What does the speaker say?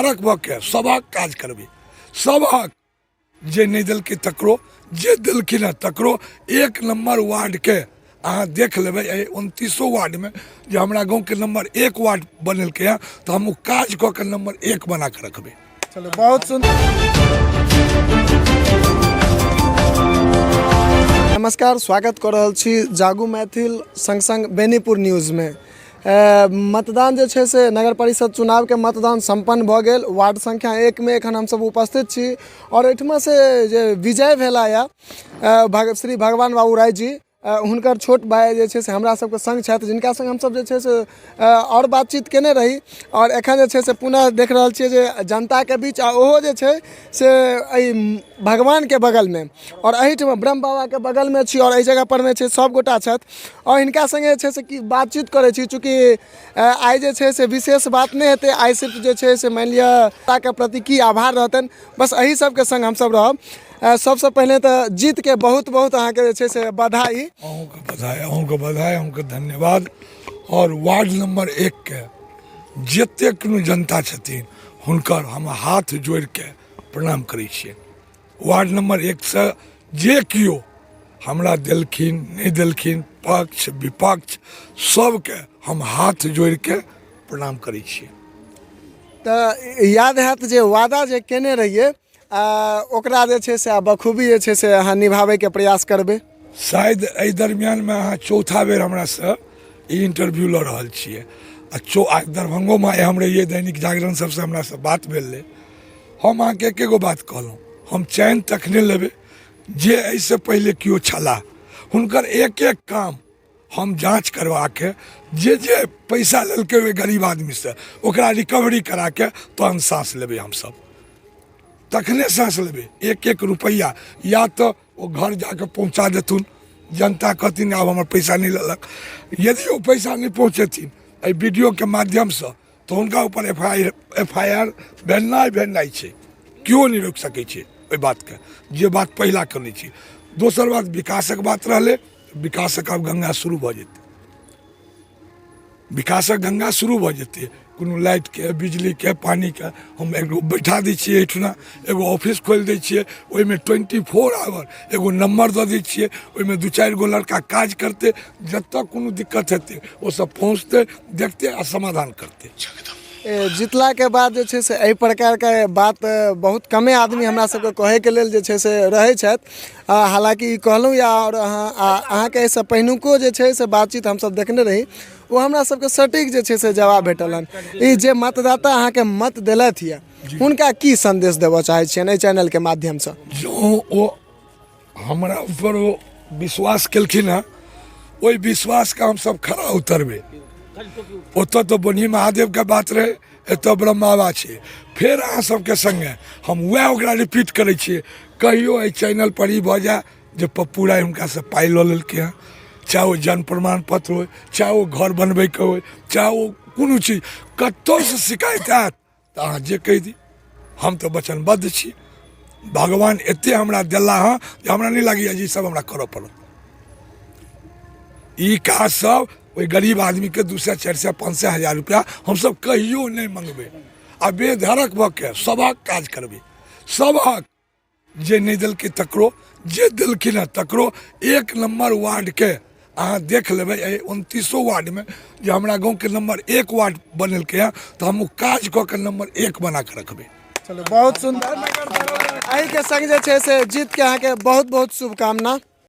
बेधड़क भऽ के सभक काज करबै, सभक जे नहीं देलकै तकरो, जे देलखिन हँ तकरो। एक नंबर वार्ड के अहाँ देख लेबै 29 वार्ड में जे हमरा गाँव के नंबर 1 वार्ड बनेलकै हँ, तो हम काज कऽ के नंबर 1 बना के रखबै। चलो बहुत सुंदर। नमस्कार, स्वागत कर रहल छी जागू मैथिल संग संग बेनीपुर न्यूज में। मतदान जे छे से नगर परिषद चुनाव के मतदान संपन्न भ गेल। वार्ड संख्या 1 में एखन हम सब उपस्थित छी और एठमा से जे विजय भेला या श्री भगवान बाबू राय जी, हुनकर छोट भाई जे छे से हमरा सबके संग छथि, जिनका संग हम सब जे छे से और बातचीत केने रही और एखन जे छे से पुनः देख रहल छियै जे जनता के बीच आ ओहो जे छे से भगवान के बगल में और एहिठमा ब्रह्म बाबा के बगल में छी और एहि जगह पर में छे सब गोटा छथि और हिनका संगे छे से की बातचीत करे छी। चूँकि आइ जे छे से विशेष बात नहीं हेतै, आइ सिर्फ जे छे से मान लिअ के प्रति की आभार रहतन, बस एही सब के संग हम सब रहब। सबसे पहले तो जीत के बहुत बहुत अहाँ के जे से बधाई। अहूँ के धन्यवाद। और वार्ड नंबर 1 के जतेक जनता छथिन हुनकर हम हाथ जोड़ के प्रणाम करै छियै। वार्ड नंबर 1 से जे कियो हमरा देलखिन नहीं देलखिन, पक्ष विपक्ष सबके हम हाथ जोड़ के प्रणाम करै छियै। तो याद हैत जे वादा जे केने रहिए ओकरा जे छे से बखूबी जे छे से अहाँ निभावे के प्रयास करबे। शायद एहि दरमियान में अहाँ चौथा बेर हमरा से इंटरव्यू लऽ रहल छियै। आ दरभंगो में हम रहिए, दैनिक जागरण सबसे हमरा से बात भेल। हम अहाँ के एकेगो बात कहलहुँ, हम चैन तखने लेबै जे ऐसे पहले कियो छला हुनकर एक एक काम हम जांच करवा के जे पैसा लेलकै ओहि गरीब आदमी से ओकरा रिकवरी करा के तहन सांस लेबै। हम सब तखने सांस लेबै। एक एक रुपया या तो वो घर जाके पहुँचा देथुन, जनता कहथिन आब हमर पैसा नहीं लेलक। यदि वो पैसा नहीं पहुँचेथिन एहि वीडियो के माध्यम से तो उनका ऊपर FIR भेजनाइ छै, क्यों नहीं रोक सकै छै ओहि बात के, जे बात पहला कहने छी। दोसर बात विकासक बात रहलै, विकासक आब गंगा शुरू भऽ जेतै, विकासक गंगा शुरू भऽ जेतै। कोनो लाइट के, बिजली के, पानी के हम एगो बैठा दै छियै, एहिठुना एगो ऑफिस खोलि दै छियै, ओहिमे 24 आवर एगो नंबर दऽ दै छियै, ओहिमे 2-4 गो लड़का काज करतै, जतऽ कोनो दिक्कत हेतै ओ सब पहुँचतै, देखतै आ समाधान करतै। जितला के बाद जे छे से एहि प्रकार के बात बहुत कमे आदमी हमरा सबके कहे के लेल जे छे से रहे छथि। हालांकि कहलूँ या और अहाँ के एहिसँ पहिनुको जे छे से बातचीत हम सब देखने रही, वो हमरा सबके सटीक जे छे से जवाब भेटलन। ई जे मतदाता अहाँ के मत देलथि है हुनका की संदेश देबऽ चाहे छियनि एहि चैनल के माध्यम से? जो ओ हमरा ऊपर वो विश्वास केलखिन है, ओहि विश्वास का हम सब खरा उतरबै। ओतऽ तो बनी महादेव के बात रहे, एतऽ ब्रह्म बाबा छै। फिर अहाँ सबके संगे हम वह ओकरा रिपीट करै छियै, कहियो एहि चैनल पर ई भऽ जाए जे पप्पू राय हुनका से पाइ लऽ लेलकै हँ, चाहे वो जन्म प्रमाण पत्र हो, चाहे वो घर बनबै के हो, चाहे वो कोनो चीज कतौ से शिकायत आयत तऽ अहाँ जे कहि दी, हम तो वचनबद्ध छी। भगवान एते हमरा देला हँ जे हमरा नहीं लागैया जे सब हमरा करऽ पड़त। ई काज सब ओहि गरीब आदमी के 200, 400, 500 हजार रुपया हम सब कहियो नहीं मंगबै आ बेधड़क भऽ के सभक काज करबै, सभक जे नहीं देलकै तकरो, जे देलखिन हँ तकरो। एक नंबर वार्ड के अहाँ देख लेबै 29 वार्ड में जे हमरा गाँव के नंबर 1 वार्ड बनेलकै हँ, तो हम काज कऽ के नंबर 1 बना के रखबै। चलो बहुत सुंदर। एहि के संग जे छे से जीत के अहाँ के बहुत बहुत शुभकामना।